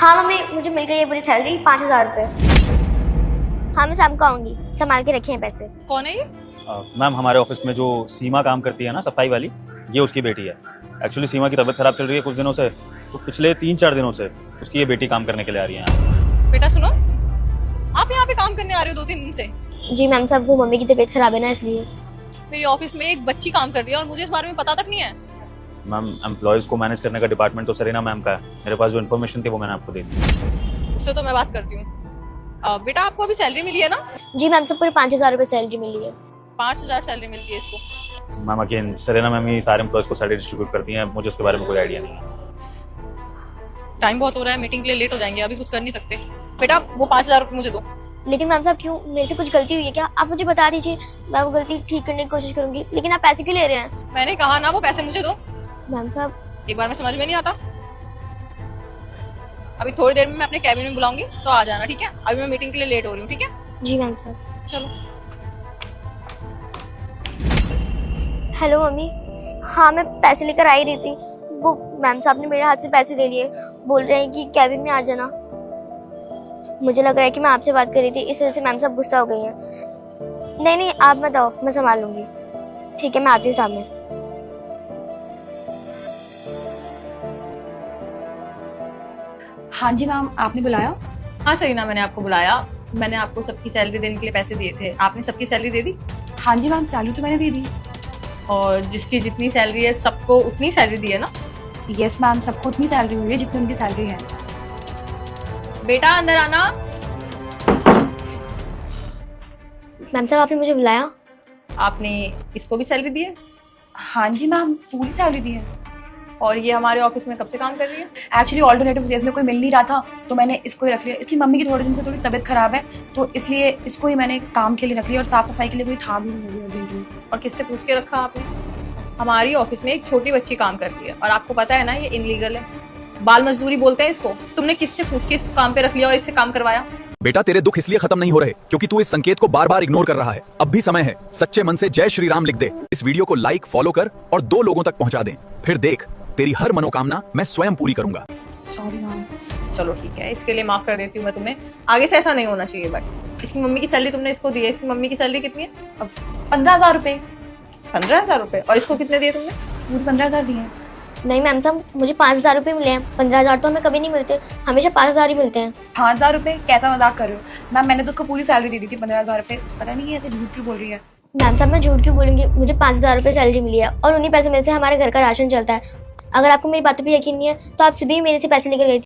हाँ मम्मी, मुझे मिल गई है पूरी सैलरी, 5,000 रुपये। हाँ मैं शाम को आऊंगी, संभाल के रखे हैं पैसे। कौन है ये? मैम हमारे ऑफिस में जो सीमा काम करती है ना, सफाई वाली, ये उसकी बेटी है। एक्चुअली सीमा की तबीयत खराब चल रही है कुछ दिनों से, तो पिछले 3-4 दिनों से उसकी ये बेटी काम करने के लिए आ रही है यहाँ। बेटा सुनो, आप यहाँ पे काम करने आ रहे हो 2-3 दिन से? जी मैम साहब, वो मम्मी की तबीयत खराब है ना, इसलिए। मेरी ऑफिस में एक बच्ची काम कर रही है और मुझे इस बारे में पता तक नहीं है। मैम एम्प्लॉयज़ को मैनेज करने का डिपार्टमेंट तो सरीना मैम का है। मेरे पास जो इन्फॉर्मेशन थी वो मैंने आपको दे दी। उससे तो मैं बात करती हूँ। बेटा आपको अभी सैलरी मिली है ना? जी मैम साहब, पूरे 5,000 रुपये सैलरी मिली है। 5,000 सैलरी मिलती है इसको? मैम अगेन सरीना मैम ही सारे एम्प्लॉयज़ को सैलरी डिस्ट्रीब्यूट करती हैं, मुझे उसके बारे में कोई आइडिया नहीं है। टाइम बहुत हो रहा है, मीटिंग के लिए लेट हो जाएंगे, अभी कुछ कर नहीं सकते। बेटा वो 5,000 रुपये मुझे दो। लेकिन मैम साहब क्यों, मेरे से कुछ गलती हुई है क्या? आप मुझे बता दीजिए, मैं वो गलती ठीक करने की कोशिश करूंगी। लेकिन आप पैसे क्यों ले रहे हैं? मैंने कहा ना वो पैसे मुझे दो। मैम साहब एक बार में समझ में नहीं आता। अभी थोड़ी देर में मैं अपने कैबिन में बुलाऊंगी तो आ जाना, ठीक है? अभी मैं मीटिंग के लिए लेट हो रही हूँ, ठीक है? जी मैम साहब। चलो। Hello mummy. हाँ मैं पैसे लेकर आ ही रही थी, वो मैम साहब ने मेरे हाथ से पैसे ले लिए, बोल रहे हैं कि कैबिन में आ जाना। मुझे लग रहा है कि मैं आपसे बात कर रही थी, इस वजह से मैम साहब गुस्सा हो गई हैं। नहीं नहीं आप मत आओ, मैं संभाल लूंगी। ठीक है मैं आती हूँ सामने। हाँ जी मैम, आपने बुलाया? हाँ सरीना, मैंने आपको बुलाया। मैंने आपको सबकी सैलरी देने के लिए पैसे दिए थे, आपने सबकी सैलरी दे दी? हाँ जी मैम, सैलरी तो मैंने दे दी। और जिसकी जितनी सैलरी है सबको उतनी सैलरी दी है ना? यस मैम, सबको उतनी सैलरी हुई है जितनी उनकी सैलरी है। बेटा अंदर आना। मैम साहब आपने मुझे बुलाया? आपने इसको भी सैलरी दी है? हाँ जी मैम, पूरी सैलरी दी है। और ये हमारे ऑफिस में कब से काम कर रही है? एक्चुअली ऑल्टरनेटिव डेज में कोई मिल नहीं रहा था तो मैंने इसको ही रख लिया। इसलिए मम्मी की थोड़े दिन से थोड़ी तबीयत खराब है तो इसलिए इसको ही मैंने काम के लिए रख लिया, और साफ सफाई के लिए कोई था भी नहीं अर्जेंटली। और किससे पूछ के रखा आपने? हमारी ऑफिस में एक छोटी बच्ची काम करती है और आपको पता है ना ये इनलीगल है, बाल मजदूरी बोलते हैं इसको। तुमने किससे पूछ के इस काम पे रख लिया और इससे काम करवाया? बेटा तेरे दुख इसलिए खत्म नहीं हो रहे क्योंकि तू इस संकेत को बार बार इग्नोर कर रहा है। अब भी समय है, सच्चे मन से जय श्री राम लिख दे। इस वीडियो को लाइक फॉलो कर और 2 लोगों तक पहुंचा दे, फिर देख तेरी हर मनोकामना मैं स्वयं पूरी करूंगा। Sorry ma'am. चलो ठीक है, इसके लिए माफ कर देती हूँ मैं तुम्हें। आगे से ऐसा नहीं होना चाहिए। बट इसकी मम्मी की सैलरी तुमने इसको दी है, इसकी मम्मी की सैलरी कितनी है? अब 15,000 रुपये। 15,000 रुपए। और इसको कितने दिए तुमने? पूरे 15,000 दिए हैं। नहीं मैम साहब, मुझे 5,000 रुपये मिले हैं। 15,000 तो हमें कभी नहीं मिलते, हमेशा 5,000 ही मिलते हैं। 5,000 रुपये? कैसा मजाक कर रहे हो मैम, मैंने तो उसको पूरी सैलरी दे दी थी 15,000 रुपये। पता नहीं ऐसे झूठ क्यों बोल रही है। मैम साहब मैं झूठ क्यों बोलूँगी, मुझे 5,000 रुपये सैलरी मिली है और उन्हीं पैसों में से हमारे घर का राशन चलता है। अगर आपको मेरी बातों पे यकीन नहीं है तो आप सुबह ही मेरे से पैसे लेकर गई थी।